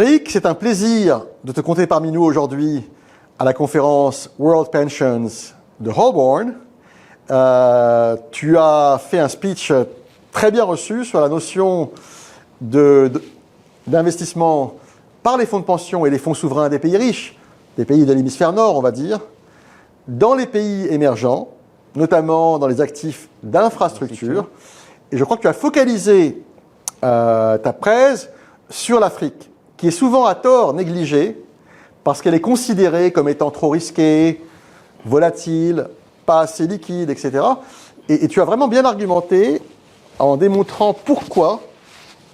Cédric, c'est un plaisir de te compter parmi nous aujourd'hui à la conférence World Pensions de Holborn. Tu as fait un speech très bien reçu sur la notion d'investissement par les fonds de pension et les fonds souverains des pays riches, des pays de l'hémisphère nord, on va dire, dans les pays émergents, notamment dans les actifs d'infrastructure. Et je crois que tu as focalisé ta presse sur l'Afrique, qui est souvent à tort négligée parce qu'elle est considérée comme étant trop risquée, volatile, pas assez liquide, etc. Et tu as vraiment bien argumenté en démontrant pourquoi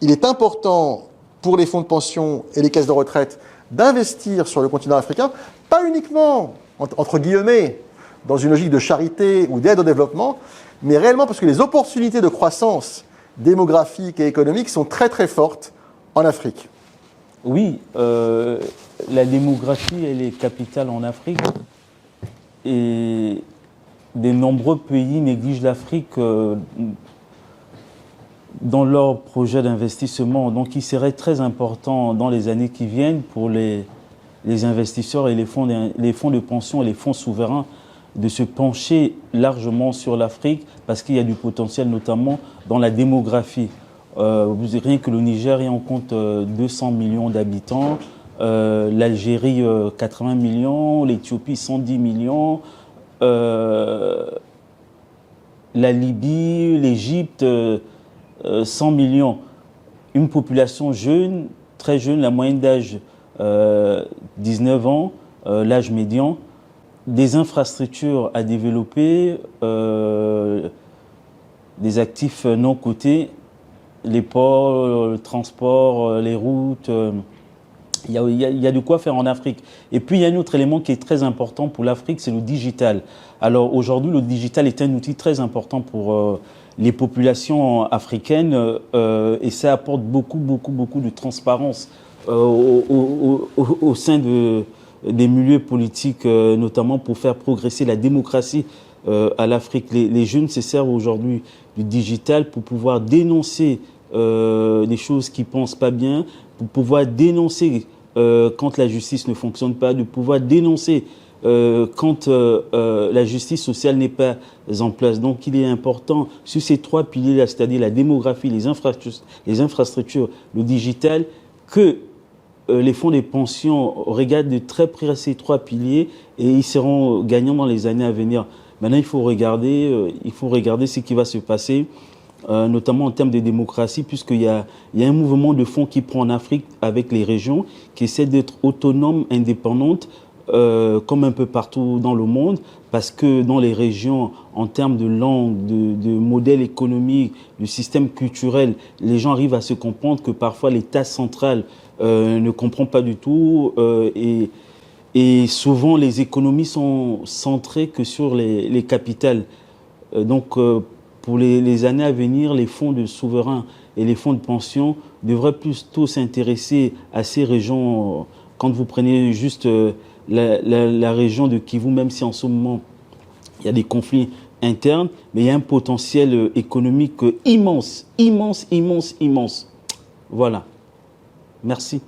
il est important pour les fonds de pension et les caisses de retraite d'investir sur le continent africain, pas uniquement, entre guillemets, dans une logique de charité ou d'aide au développement, mais réellement parce que les opportunités de croissance démographique et économique sont très très fortes en Afrique. Oui, la démographie, elle est capitale en Afrique et de nombreux pays négligent l'Afrique dans leur projet d'investissement. Donc il serait très important dans les années qui viennent pour les investisseurs et les fonds de pension et les fonds souverains de se pencher largement sur l'Afrique parce qu'il y a du potentiel notamment dans la démographie. Rien que le Niger en compte 200 millions d'habitants, l'Algérie 80 millions, l'Éthiopie 110 millions, la Libye, l'Égypte 100 millions. Une population jeune, très jeune, la moyenne d'âge 19 ans, l'âge médian, des infrastructures à développer, des actifs non cotés, les ports, le transport, les routes, il y a de quoi faire en Afrique. Et puis il y a un autre élément qui est très important pour l'Afrique, c'est le digital. Alors aujourd'hui, le digital est un outil très important pour les populations africaines et ça apporte beaucoup de transparence au sein des milieux politiques, notamment pour faire progresser la démocratie à l'Afrique. Les jeunes se servent aujourd'hui du digital pour pouvoir dénoncer des choses qui ne pensent pas bien, pour pouvoir dénoncer quand la justice ne fonctionne pas, de pouvoir dénoncer quand la justice sociale n'est pas en place. Donc il est important, sur ces trois piliers-là, c'est-à-dire la démographie, les infrastructures, le digital, que les fonds de pension regardent de très près ces trois piliers et ils seront gagnants dans les années à venir. Maintenant, il faut regarder ce qui va se passer, notamment en termes de démocratie, puisqu'il y a un mouvement de fonds qui prend en Afrique avec les régions, qui essaie d'être autonomes, indépendantes, comme un peu partout dans le monde, parce que dans les régions, en termes de langue, de modèle économique, de système culturel, les gens arrivent à se comprendre que parfois l'État central ne comprend pas du tout et souvent les économies sont centrées que sur les capitales. Donc pour les années à venir, les fonds de souverains et les fonds de pension devraient plutôt s'intéresser à ces régions. Quand vous prenez juste la région de Kivu, même si en ce moment il y a des conflits internes, mais il y a un potentiel économique immense. Voilà. Merci.